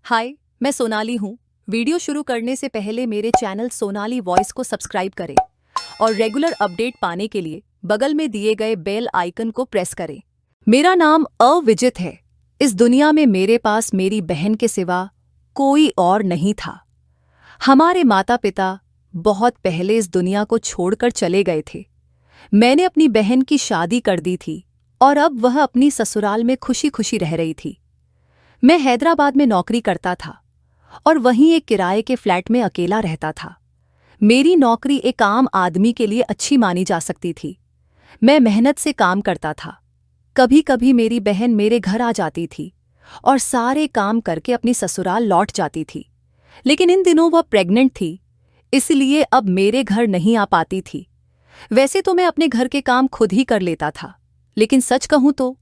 हाय, मैं सोनाली हूँ। वीडियो शुरू करने से पहले मेरे चैनल सोनाली वॉइस को सब्सक्राइब करें और रेगुलर अपडेट पाने के लिए बगल में दिए गए बेल आइकन को प्रेस करें। मेरा नाम अविजित है। इस दुनिया में मेरे पास मेरी बहन के सिवा कोई और नहीं था। हमारे माता पिता बहुत पहले इस दुनिया को छोड़कर चले गए थे। मैंने अपनी बहन की शादी कर दी थी और अब वह अपनी ससुराल में खुशी खुशी रह रही थी। मैं हैदराबाद में नौकरी करता था और वहीं एक किराए के फ्लैट में अकेला रहता था। मेरी नौकरी एक आम आदमी के लिए अच्छी मानी जा सकती थी। मैं मेहनत से काम करता था। कभी कभी मेरी बहन मेरे घर आ जाती थी और सारे काम करके अपनी ससुराल लौट जाती थी। लेकिन इन दिनों वह प्रेग्नेंट थी, इसलिए अब मेरे घर नहीं आ पाती थी। वैसे तो मैं अपने घर के काम खुद ही कर लेता था, लेकिन सच कहूं तो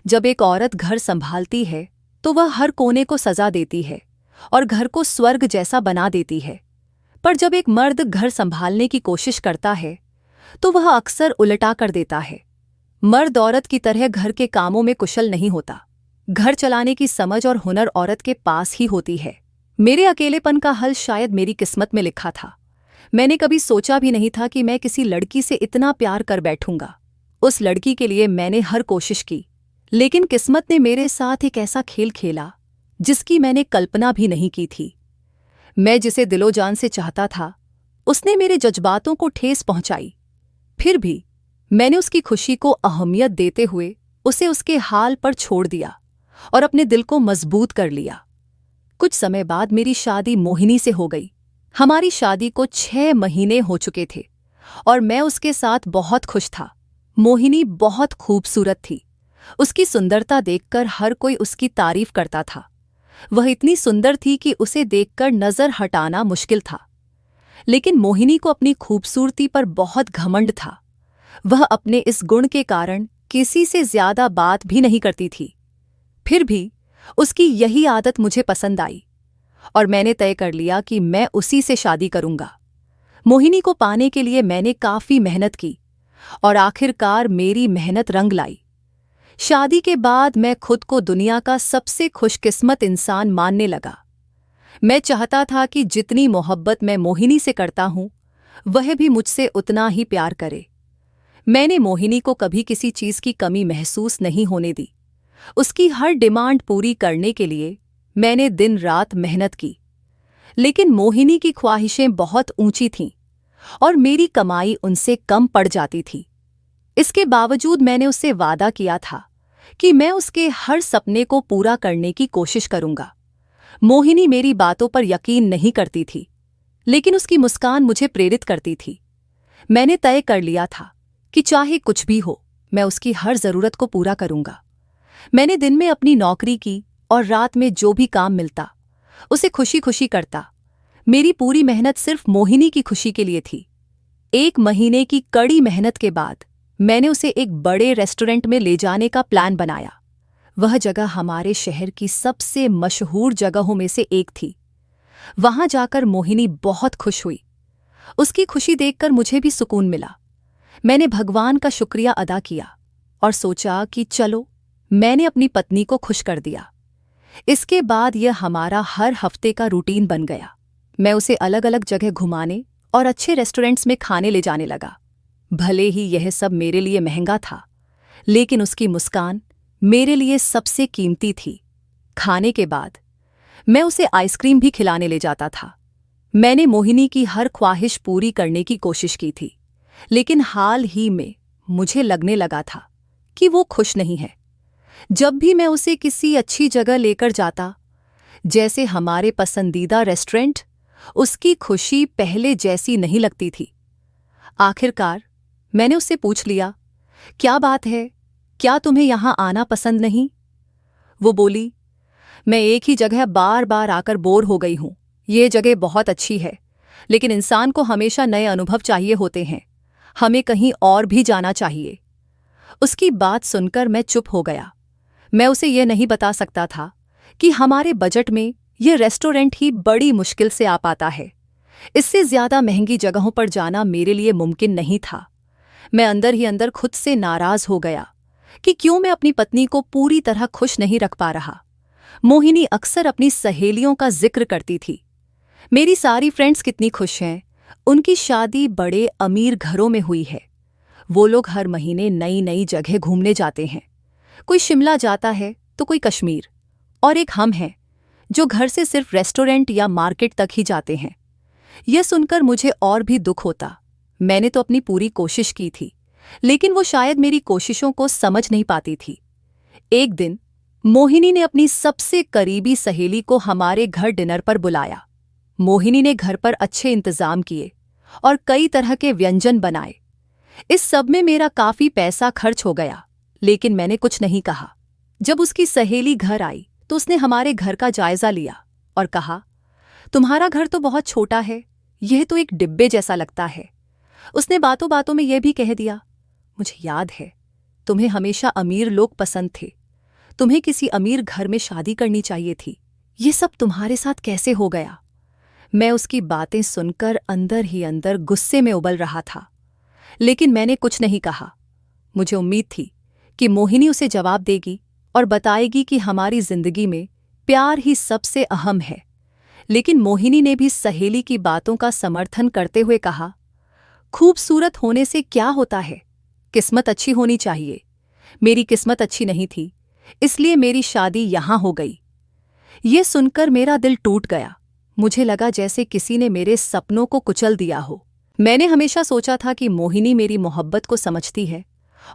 जब एक औरत घर संभालती है तो वह हर कोने को सजा देती है और घर को स्वर्ग जैसा बना देती है। पर जब एक मर्द घर संभालने की कोशिश करता है तो वह अक्सर उल्टा कर देता है। मर्द औरत की तरह घर के कामों में कुशल नहीं होता। घर चलाने की समझ और हुनर औरत के पास ही होती है। मेरे अकेलेपन का हल शायद मेरी किस्मत में लिखा था। मैंने कभी सोचा भी नहीं था कि मैं किसी लड़की से इतना प्यार कर बैठूंगा। उस लड़की के लिए मैंने हर कोशिश की, लेकिन किस्मत ने मेरे साथ एक ऐसा खेल खेला जिसकी मैंने कल्पना भी नहीं की थी। मैं जिसे दिलो-जान से चाहता था, उसने मेरे जज्बातों को ठेस पहुंचाई। फिर भी मैंने उसकी खुशी को अहमियत देते हुए उसे उसके हाल पर छोड़ दिया और अपने दिल को मजबूत कर लिया। कुछ समय बाद मेरी शादी मोहिनी से हो गई। हमारी शादी को 6 महीने हो चुके थे और मैं उसके साथ बहुत खुश था। मोहिनी बहुत खूबसूरत थी। उसकी सुंदरता देखकर हर कोई उसकी तारीफ करता था। वह इतनी सुंदर थी कि उसे देखकर नजर हटाना मुश्किल था। लेकिन मोहिनी को अपनी खूबसूरती पर बहुत घमंड था। वह अपने इस गुण के कारण किसी से ज्यादा बात भी नहीं करती थी। फिर भी उसकी यही आदत मुझे पसंद आई और मैंने तय कर लिया कि मैं उसी से शादी करूंगा। मोहिनी को पाने के लिए मैंने काफी मेहनत की और आखिरकार मेरी मेहनत रंग लाई। शादी के बाद मैं खुद को दुनिया का सबसे खुशकिस्मत इंसान मानने लगा। मैं चाहता था कि जितनी मोहब्बत मैं मोहिनी से करता हूं, वह भी मुझसे उतना ही प्यार करे। मैंने मोहिनी को कभी किसी चीज की कमी महसूस नहीं होने दी। उसकी हर डिमांड पूरी करने के लिए मैंने दिन रात मेहनत की। लेकिन मोहिनी की ख्वाहिशें बहुत ऊंची थीं और मेरी कमाई उनसे कम पड़ जाती थी। इसके बावजूद मैंने उससे वादा किया था कि मैं उसके हर सपने को पूरा करने की कोशिश करूंगा। मोहिनी मेरी बातों पर यकीन नहीं करती थी, लेकिन उसकी मुस्कान मुझे प्रेरित करती थी। मैंने तय कर लिया था कि चाहे कुछ भी हो, मैं उसकी हर जरूरत को पूरा करूंगा। मैंने दिन में अपनी नौकरी की और रात में जो भी काम मिलता, उसे खुशी खुशी करता। मेरी पूरी मेहनत सिर्फ मोहिनी की खुशी के लिए थी। 1 महीने की कड़ी मेहनत के बाद मैंने उसे एक बड़े रेस्टोरेंट में ले जाने का प्लान बनाया। वह जगह हमारे शहर की सबसे मशहूर जगहों में से एक थी। वहां जाकर मोहिनी बहुत खुश हुई। उसकी खुशी देखकर मुझे भी सुकून मिला। मैंने भगवान का शुक्रिया अदा किया और सोचा कि चलो, मैंने अपनी पत्नी को खुश कर दिया। इसके बाद यह हमारा हर हफ्ते का रूटीन बन गया। मैं उसे अलग अलग जगह घुमाने और अच्छे रेस्टोरेंट्स में खाने ले जाने लगा। भले ही यह सब मेरे लिए महंगा था, लेकिन उसकी मुस्कान मेरे लिए सबसे कीमती थी। खाने के बाद मैं उसे आइसक्रीम भी खिलाने ले जाता था। मैंने मोहिनी की हर ख्वाहिश पूरी करने की कोशिश की थी, लेकिन हाल ही में मुझे लगने लगा था कि वो खुश नहीं है। जब भी मैं उसे किसी अच्छी जगह लेकर जाता, जैसे हमारे पसंदीदा रेस्टोरेंट, उसकी खुशी पहले जैसी नहीं लगती थी। आखिरकार मैंने उससे पूछ लिया, क्या बात है, क्या तुम्हें यहां आना पसंद नहीं? वो बोली, मैं एक ही जगह बार बार आकर बोर हो गई हूं। ये जगह बहुत अच्छी है, लेकिन इंसान को हमेशा नए अनुभव चाहिए होते हैं। हमें कहीं और भी जाना चाहिए। उसकी बात सुनकर मैं चुप हो गया। मैं उसे यह नहीं बता सकता था कि हमारे बजट में यह रेस्टोरेंट ही बड़ी मुश्किल से आ पाता है। इससे ज्यादा महंगी जगहों पर जाना मेरे लिए मुमकिन नहीं था। मैं अंदर ही अंदर खुद से नाराज हो गया कि क्यों मैं अपनी पत्नी को पूरी तरह खुश नहीं रख पा रहा। मोहिनी अक्सर अपनी सहेलियों का जिक्र करती थी। मेरी सारी फ्रेंड्स कितनी खुश हैं, उनकी शादी बड़े अमीर घरों में हुई है। वो लोग हर महीने नई नई जगह घूमने जाते हैं। कोई शिमला जाता है तो कोई कश्मीर, और एक हम हैं जो घर से सिर्फ रेस्टोरेंट या मार्केट तक ही जाते हैं। यह सुनकर मुझे और भी दुख होता। मैंने तो अपनी पूरी कोशिश की थी, लेकिन वो शायद मेरी कोशिशों को समझ नहीं पाती थी। एक दिन मोहिनी ने अपनी सबसे करीबी सहेली को हमारे घर डिनर पर बुलाया। मोहिनी ने घर पर अच्छे इंतजाम किए और कई तरह के व्यंजन बनाए। इस सब में मेरा काफी पैसा खर्च हो गया, लेकिन मैंने कुछ नहीं कहा। जब उसकी सहेली घर आई तो उसने हमारे घर का जायजा लिया और कहा, तुम्हारा घर तो बहुत छोटा है, यह तो एक डिब्बे जैसा लगता है। उसने बातों बातों में यह भी कह दिया, मुझे याद है तुम्हें हमेशा अमीर लोग पसंद थे, तुम्हें किसी अमीर घर में शादी करनी चाहिए थी। ये सब तुम्हारे साथ कैसे हो गया? मैं उसकी बातें सुनकर अंदर ही अंदर गुस्से में उबल रहा था, लेकिन मैंने कुछ नहीं कहा। मुझे उम्मीद थी कि मोहिनी उसे जवाब देगी और बताएगी कि हमारी जिंदगी में प्यार ही सबसे अहम है। लेकिन मोहिनी ने भी सहेली की बातों का समर्थन करते हुए कहा, खूबसूरत होने से क्या होता है, किस्मत अच्छी होनी चाहिए। मेरी किस्मत अच्छी नहीं थी, इसलिए मेरी शादी यहां हो गई। ये सुनकर मेरा दिल टूट गया। मुझे लगा जैसे किसी ने मेरे सपनों को कुचल दिया हो। मैंने हमेशा सोचा था कि मोहिनी मेरी मोहब्बत को समझती है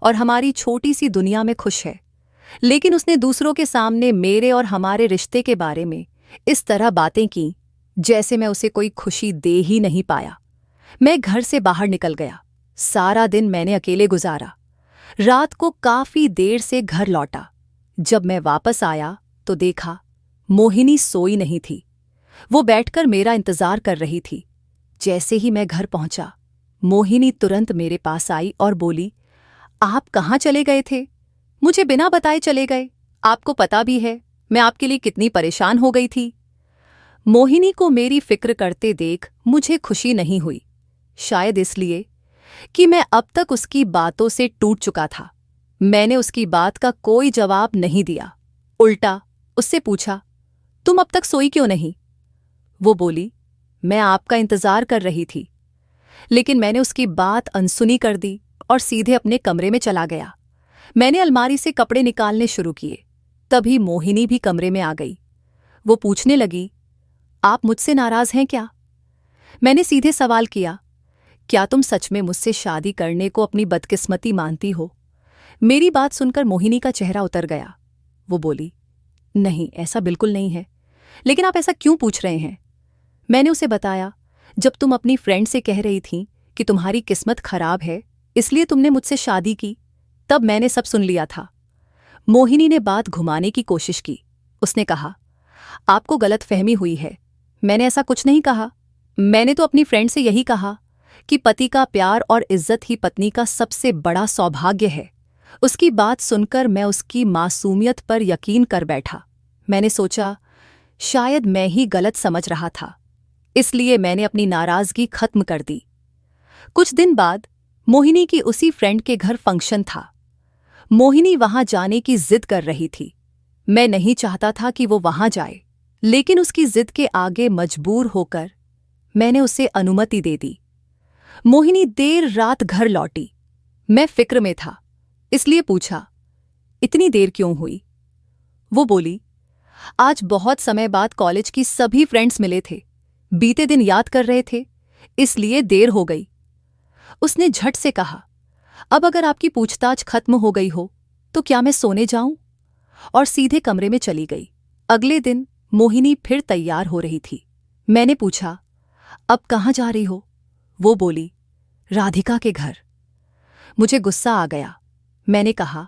और हमारी छोटी सी दुनिया में खुश है, लेकिन उसने दूसरों के सामने मेरे और हमारे रिश्ते के बारे में इस तरह बातें की जैसे मैं उसे कोई खुशी दे ही नहीं पाया। मैं घर से बाहर निकल गया। सारा दिन मैंने अकेले गुजारा। रात को काफी देर से घर लौटा। जब मैं वापस आया तो देखा मोहिनी सोई नहीं थी। वो बैठकर मेरा इंतजार कर रही थी। जैसे ही मैं घर पहुंचा, मोहिनी तुरंत मेरे पास आई और बोली, आप कहाँ चले गए थे? मुझे बिना बताए चले गए। आपको पता भी है मैं आपके लिए कितनी परेशान हो गई थी। मोहिनी को मेरी फिक्र करते देख मुझे खुशी नहीं हुई, शायद इसलिए कि मैं अब तक उसकी बातों से टूट चुका था। मैंने उसकी बात का कोई जवाब नहीं दिया। उल्टा उससे पूछा, तुम अब तक सोई क्यों नहीं? वो बोली, मैं आपका इंतजार कर रही थी। लेकिन मैंने उसकी बात अनसुनी कर दी और सीधे अपने कमरे में चला गया। मैंने अलमारी से कपड़े निकालने शुरू किए। तभी मोहिनी भी कमरे में आ गई। वो पूछने लगी, आप मुझसे नाराज हैं क्या? मैंने सीधे सवाल किया, क्या तुम सच में मुझसे शादी करने को अपनी बदकिस्मती मानती हो? मेरी बात सुनकर मोहिनी का चेहरा उतर गया। वो बोली, नहीं, ऐसा बिल्कुल नहीं है। लेकिन आप ऐसा क्यों पूछ रहे हैं? मैंने उसे बताया, जब तुम अपनी फ्रेंड से कह रही थी कि तुम्हारी किस्मत खराब है इसलिए तुमने मुझसे शादी की, तब मैंने सब सुन लिया था। मोहिनी ने बात घुमाने की कोशिश की। उसने कहा, आपको गलतफहमी हुई है, मैंने ऐसा कुछ नहीं कहा। मैंने तो अपनी फ्रेंड से यही कहा कि पति का प्यार और इज्जत ही पत्नी का सबसे बड़ा सौभाग्य है। उसकी बात सुनकर मैं उसकी मासूमियत पर यकीन कर बैठा। मैंने सोचा, शायद मैं ही गलत समझ रहा था, इसलिए मैंने अपनी नाराजगी खत्म कर दी। कुछ दिन बाद मोहिनी की उसी फ्रेंड के घर फंक्शन था। मोहिनी वहां जाने की जिद कर रही थी। मैं नहीं चाहता था कि वो वहां जाए, लेकिन उसकी जिद के आगे मजबूर होकर मैंने उसे अनुमति दे दी। मोहिनी देर रात घर लौटी। मैं फिक्र में था, इसलिए पूछा, इतनी देर क्यों हुई? वो बोली, आज बहुत समय बाद कॉलेज की सभी फ्रेंड्स मिले थे, बीते दिन याद कर रहे थे, इसलिए देर हो गई। उसने झट से कहा, अब अगर आपकी पूछताछ खत्म हो गई हो तो क्या मैं सोने जाऊं? और सीधे कमरे में चली गई। अगले दिन मोहिनी फिर तैयार हो रही थी। मैंने पूछा, अब कहाँ जा रही हो? वो बोली, राधिका के घर। मुझे गुस्सा आ गया। मैंने कहा,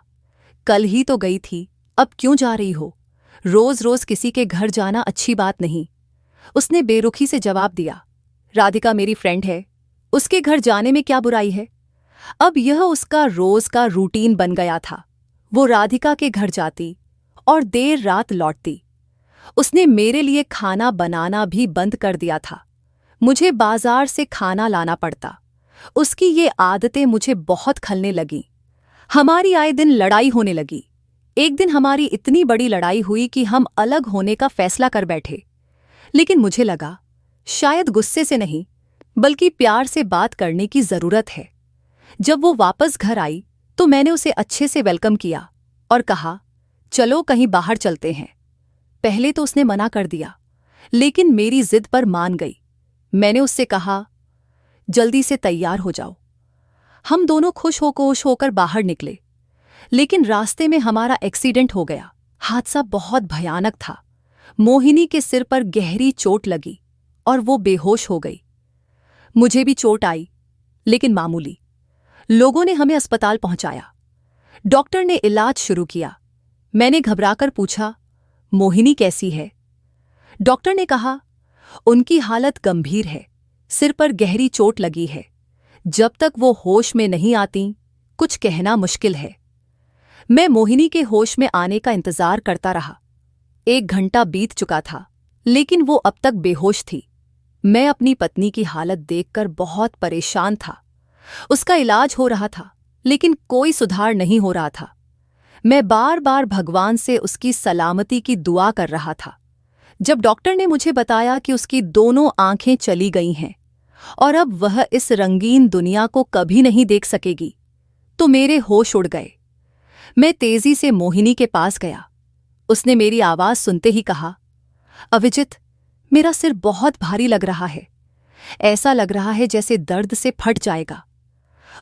कल ही तो गई थी, अब क्यों जा रही हो? रोज रोज किसी के घर जाना अच्छी बात नहीं। उसने बेरुखी से जवाब दिया, राधिका मेरी फ्रेंड है, उसके घर जाने में क्या बुराई है? अब यह उसका रोज का रूटीन बन गया था। वो राधिका के घर जाती और देर रात लौटती। उसने मेरे लिए खाना बनाना भी बंद कर दिया था। मुझे बाजार से खाना लाना पड़ता। उसकी ये आदतें मुझे बहुत खलने लगीं। हमारी आए दिन लड़ाई होने लगी। एक दिन हमारी इतनी बड़ी लड़ाई हुई कि हम अलग होने का फैसला कर बैठे। लेकिन मुझे लगा शायद गुस्से से नहीं बल्कि प्यार से बात करने की जरूरत है। जब वो वापस घर आई तो मैंने उसे अच्छे से वेलकम किया और कहा, चलो कहीं बाहर चलते हैं। पहले तो उसने मना कर दिया, लेकिन मेरी जिद पर मान गई। मैंने उससे कहा, जल्दी से तैयार हो जाओ। हम दोनों खुश होकर बाहर निकले, लेकिन रास्ते में हमारा एक्सीडेंट हो गया। हादसा बहुत भयानक था। मोहिनी के सिर पर गहरी चोट लगी और वो बेहोश हो गई। मुझे भी चोट आई, लेकिन मामूली। लोगों ने हमें अस्पताल पहुंचाया। डॉक्टर ने इलाज शुरू किया। मैंने घबराकर पूछा, मोहिनी कैसी है? डॉक्टर ने कहा, उनकी हालत गंभीर है, सिर पर गहरी चोट लगी है। जब तक वो होश में नहीं आती, कुछ कहना मुश्किल है। मैं मोहिनी के होश में आने का इंतजार करता रहा। 1 घंटा बीत चुका था, लेकिन वो अब तक बेहोश थी। मैं अपनी पत्नी की हालत देखकर बहुत परेशान था। उसका इलाज हो रहा था, लेकिन कोई सुधार नहीं हो रहा था। मैं बार बार भगवान से उसकी सलामती की दुआ कर रहा था। जब डॉक्टर ने मुझे बताया कि उसकी दोनों आंखें चली गई हैं और अब वह इस रंगीन दुनिया को कभी नहीं देख सकेगी, तो मेरे होश उड़ गए। मैं तेजी से मोहिनी के पास गया। उसने मेरी आवाज सुनते ही कहा, अविजित, मेरा सिर बहुत भारी लग रहा है। ऐसा लग रहा है जैसे दर्द से फट जाएगा।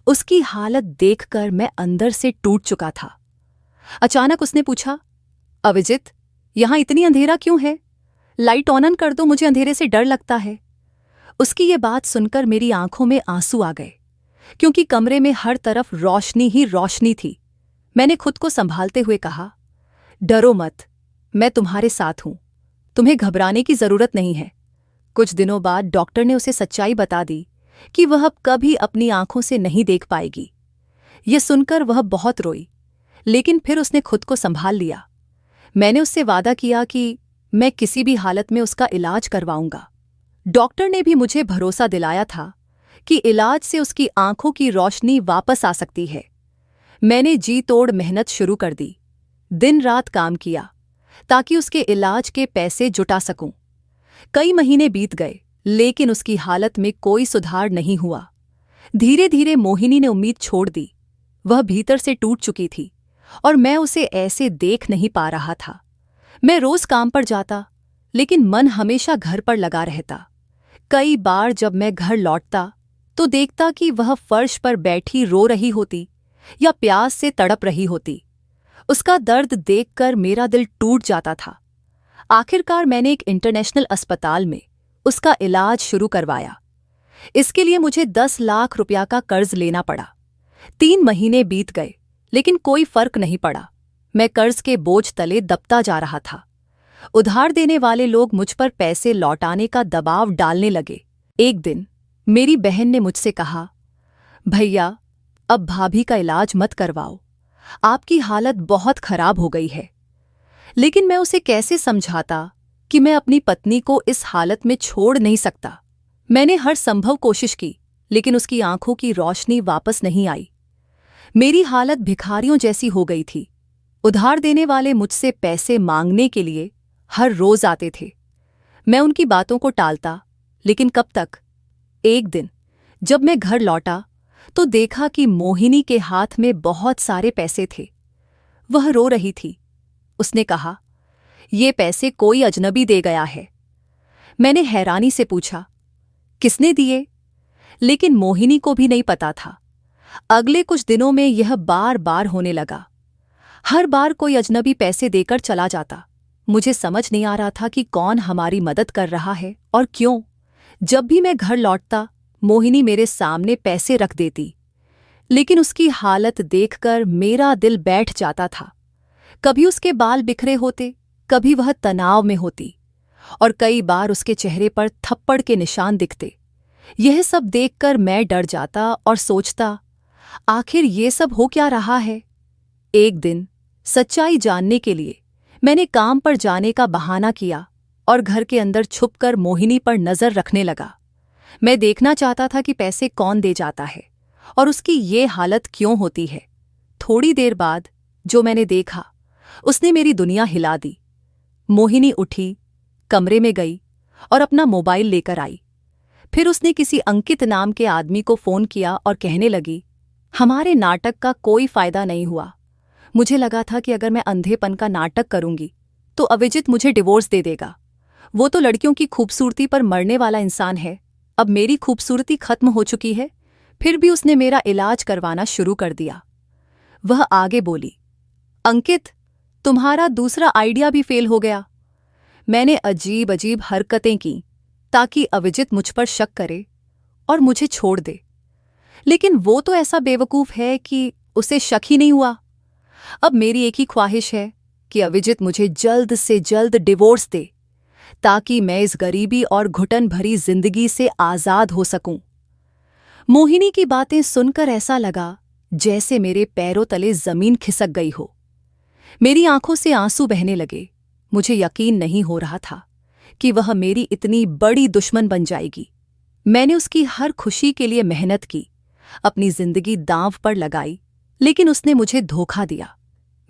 उसकी हालत देखकर मैं अंदर से टूट चुका था। अचानक उसने पूछा, अविजित, यहां इतनी अंधेरा क्यों है? लाइट ऑन कर दो, मुझे अंधेरे से डर लगता है। उसकी ये बात सुनकर मेरी आंखों में आंसू आ गए, क्योंकि कमरे में हर तरफ रोशनी ही रोशनी थी। मैंने खुद को संभालते हुए कहा, डरो मत, मैं तुम्हारे साथ हूं। तुम्हें घबराने की जरूरत नहीं है। कुछ दिनों बाद डॉक्टर ने उसे सच्चाई बता दी कि वह अब कभी अपनी आंखों से नहीं देख पाएगी। ये सुनकर वह बहुत रोई, लेकिन फिर उसने खुद को संभाल लिया। मैंने उससे वादा किया कि मैं किसी भी हालत में उसका इलाज करवाऊंगा। डॉक्टर ने भी मुझे भरोसा दिलाया था कि इलाज से उसकी आंखों की रोशनी वापस आ सकती है। मैंने जी तोड़ मेहनत शुरू कर दी। दिन रात काम किया ताकि उसके इलाज के पैसे जुटा सकूं। कई महीने बीत गए, लेकिन उसकी हालत में कोई सुधार नहीं हुआ। धीरे धीरे मोहिनी ने उम्मीद छोड़ दी। वह भीतर से टूट चुकी थी और मैं उसे ऐसे देख नहीं पा रहा था। मैं रोज काम पर जाता, लेकिन मन हमेशा घर पर लगा रहता। कई बार जब मैं घर लौटता तो देखता कि वह फर्श पर बैठी रो रही होती या प्यास से तड़प रही होती। उसका दर्द देखकर मेरा दिल टूट जाता था। आखिरकार मैंने एक इंटरनेशनल अस्पताल में उसका इलाज शुरू करवाया। इसके लिए मुझे 10 लाख रुपया का कर्ज लेना पड़ा। 3 महीने बीत गए, लेकिन कोई फर्क नहीं पड़ा। मैं कर्ज के बोझ तले दबता जा रहा था। उधार देने वाले लोग मुझ पर पैसे लौटाने का दबाव डालने लगे। एक दिन मेरी बहन ने मुझसे कहा, भैया, अब भाभी का इलाज मत करवाओ, आपकी हालत बहुत खराब हो गई है। लेकिन मैं उसे कैसे समझाता कि मैं अपनी पत्नी को इस हालत में छोड़ नहीं सकता। मैंने हर संभव कोशिश की, लेकिन उसकी आंखों की रोशनी वापस नहीं आई। मेरी हालत भिखारियों जैसी हो गई थी। उधार देने वाले मुझसे पैसे मांगने के लिए हर रोज आते थे। मैं उनकी बातों को टालता, लेकिन कब तक। एक दिन जब मैं घर लौटा तो देखा कि मोहिनी के हाथ में बहुत सारे पैसे थे। वह रो रही थी। उसने कहा, ये पैसे कोई अजनबी दे गया है। मैंने हैरानी से पूछा, किसने दिए? लेकिन मोहिनी को भी नहीं पता था। अगले कुछ दिनों में यह बार बार होने लगा। हर बार कोई अजनबी पैसे देकर चला जाता। मुझे समझ नहीं आ रहा था कि कौन हमारी मदद कर रहा है और क्यों। जब भी मैं घर लौटता, मोहिनी मेरे सामने पैसे रख देती, लेकिन उसकी हालत देखकर मेरा दिल बैठ जाता था। कभी उसके बाल बिखरे होते, कभी वह तनाव में होती, और कई बार उसके चेहरे पर थप्पड़ के निशान दिखते। यह सब देखकर मैं डर जाता और सोचता, आखिर ये सब हो क्या रहा है। एक दिन सच्चाई जानने के लिए मैंने काम पर जाने का बहाना किया और घर के अंदर छुपकर मोहिनी पर नजर रखने लगा। मैं देखना चाहता था कि पैसे कौन दे जाता है और उसकी ये हालत क्यों होती है। थोड़ी देर बाद जो मैंने देखा उसने मेरी दुनिया हिला दी। मोहिनी उठी, कमरे में गई और अपना मोबाइल लेकर आई। फिर उसने किसी अंकित नाम के आदमी को फोन किया और कहने लगी, हमारे नाटक का कोई फायदा नहीं हुआ। मुझे लगा था कि अगर मैं अंधेपन का नाटक करूंगी तो अविजित मुझे डिवोर्स दे देगा। वो तो लड़कियों की खूबसूरती पर मरने वाला इंसान है। अब मेरी खूबसूरती खत्म हो चुकी है, फिर भी उसने मेरा इलाज करवाना शुरू कर दिया। वह आगे बोली, अंकित, तुम्हारा दूसरा आइडिया भी फेल हो गया। मैंने अजीब अजीब हरकतें की ताकि अविजित मुझ पर शक करे और मुझे छोड़ दे, लेकिन वो तो ऐसा बेवकूफ है कि उसे शक ही नहीं हुआ। अब मेरी एक ही ख्वाहिश है कि अविजित मुझे जल्द से जल्द डिवोर्स दे ताकि मैं इस गरीबी और घुटन भरी जिंदगी से आजाद हो सकूं। मोहिनी की बातें सुनकर ऐसा लगा जैसे मेरे पैरों तले जमीन खिसक गई हो। मेरी आंखों से आंसू बहने लगे। मुझे यकीन नहीं हो रहा था कि वह मेरी इतनी बड़ी दुश्मन बन जाएगी। मैंने उसकी हर खुशी के लिए मेहनत की, अपनी जिंदगी दांव पर लगाई, लेकिन उसने मुझे धोखा दिया।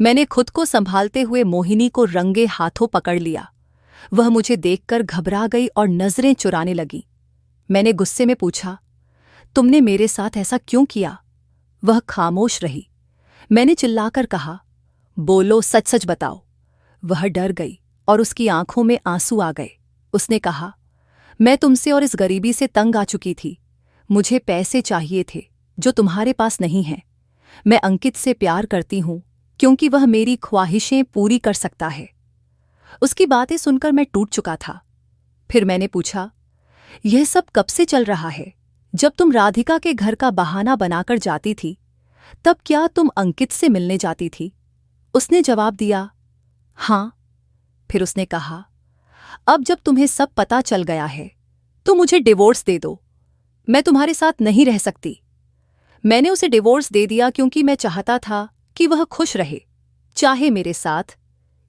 मैंने खुद को संभालते हुए मोहिनी को रंगे हाथों पकड़ लिया। वह मुझे देखकर घबरा गई और नजरें चुराने लगी। मैंने गुस्से में पूछा, तुमने मेरे साथ ऐसा क्यों किया? वह खामोश रही। मैंने चिल्लाकर कहा, बोलो, सच सच बताओ। वह डर गई और उसकी आंखों में आंसू आ गए। उसने कहा, मैं तुमसे और इस गरीबी से तंग आ चुकी थी। मुझे पैसे चाहिए थे जो तुम्हारे पास नहीं हैं। मैं अंकित से प्यार करती हूं क्योंकि वह मेरी ख्वाहिशें पूरी कर सकता है। उसकी बातें सुनकर मैं टूट चुका था। फिर मैंने पूछा, यह सब कब से चल रहा है? जब तुम राधिका के घर का बहाना बनाकर जाती थी, तब क्या तुम अंकित से मिलने जाती थी? उसने जवाब दिया, हाँ। फिर उसने कहा, अब जब तुम्हें सब पता चल गया है तो मुझे डिवोर्स दे दो। मैं तुम्हारे साथ नहीं रह सकती। मैंने उसे डिवोर्स दे दिया क्योंकि मैं चाहता था कि वह खुश रहे, चाहे मेरे साथ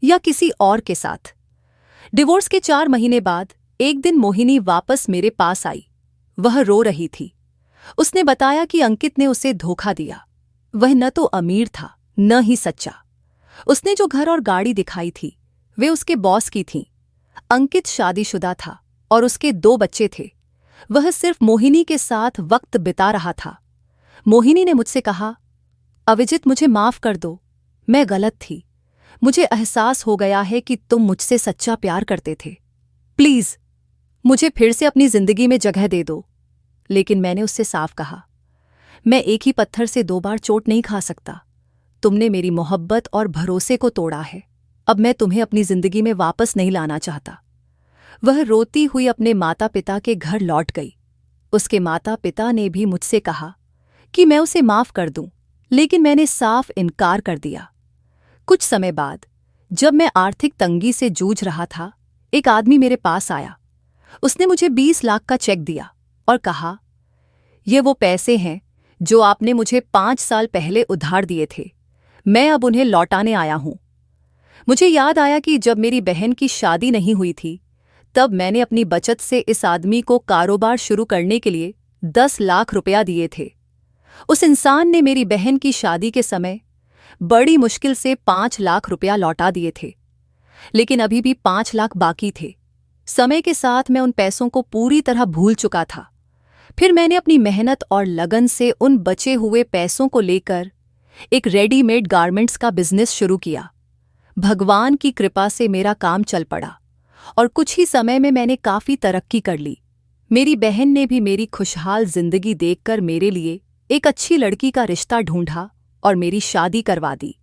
या किसी और के साथ। डिवोर्स के 4 महीने बाद एक दिन मोहिनी वापस मेरे पास आई। वह रो रही थी। उसने बताया कि अंकित ने उसे धोखा दिया। वह न तो अमीर था न ही सच्चा। उसने जो घर और गाड़ी दिखाई थी वे उसके बॉस की थीं। अंकित शादीशुदा था और उसके 2 बच्चे थे। वह सिर्फ मोहिनी के साथ वक्त बिता रहा था। मोहिनी ने मुझसे कहा, अविजित, मुझे माफ कर दो। मैं गलत थी। मुझे एहसास हो गया है कि तुम मुझसे सच्चा प्यार करते थे। प्लीज मुझे फिर से अपनी जिंदगी में जगह दे दो। लेकिन मैंने उससे साफ कहा, मैं एक ही पत्थर से 2 बार चोट नहीं खा सकता। तुमने मेरी मोहब्बत और भरोसे को तोड़ा है। अब मैं तुम्हें अपनी जिंदगी में वापस नहीं लाना चाहता। वह रोती हुई अपने माता पिता के घर लौट गई। उसके माता पिता ने भी मुझसे कहा कि मैं उसे माफ कर दूं, लेकिन मैंने साफ इनकार कर दिया। कुछ समय बाद, जब मैं आर्थिक तंगी से जूझ रहा था, एक आदमी मेरे पास आया। उसने मुझे 20 लाख का चेक दिया और कहा, ये वो पैसे हैं जो आपने मुझे 5 साल पहले उधार दिए थे। मैं अब उन्हें लौटाने आया हूं। मुझे याद आया कि जब मेरी बहन की शादी नहीं हुई थी, तब मैंने अपनी बचत से इस आदमी को कारोबार शुरू करने के लिए 10 लाख रुपया दिए थे। उस इंसान ने मेरी बहन की शादी के समय बड़ी मुश्किल से 5 लाख रुपया लौटा दिए थे, लेकिन अभी भी 5 लाख बाकी थे। समय के साथ मैं उन पैसों को पूरी तरह भूल चुका था। फिर मैंने अपनी मेहनत और लगन से उन बचे हुए पैसों को लेकर एक रेडीमेड गारमेंट्स का बिजनेस शुरू किया। भगवान की कृपा से मेरा काम चल पड़ा और कुछ ही समय में मैंने काफी तरक्की कर ली। मेरी बहन ने भी मेरी खुशहाल जिंदगी देखकर मेरे लिए एक अच्छी लड़की का रिश्ता ढूंढा और मेरी शादी करवा दी।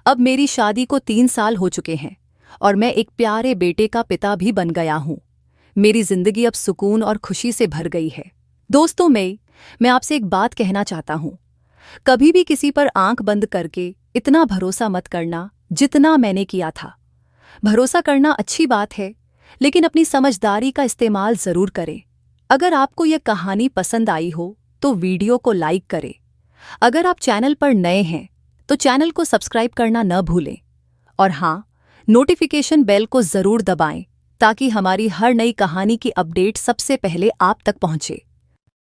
अब मेरी शादी को 3 साल हो चुके हैं और मैं एक प्यारे बेटे का पिता भी बन गया हूं। मेरी जिंदगी अब सुकून और खुशी से भर गई है। दोस्तों, मैं आपसे एक बात कहना चाहता हूं। कभी भी किसी पर आंख बंद करके इतना भरोसा मत करना जितना मैंने किया था। भरोसा करना अच्छी बात है, लेकिन अपनी समझदारी का इस्तेमाल जरूर करें। अगर आपको यह कहानी पसंद आई हो तो वीडियो को लाइक करें। अगर आप चैनल पर नए हैं तो चैनल को सब्सक्राइब करना न भूलें। और हाँ, नोटिफिकेशन बेल को जरूर दबाएं ताकि हमारी हर नई कहानी की अपडेट सबसे पहले आप तक पहुंचे।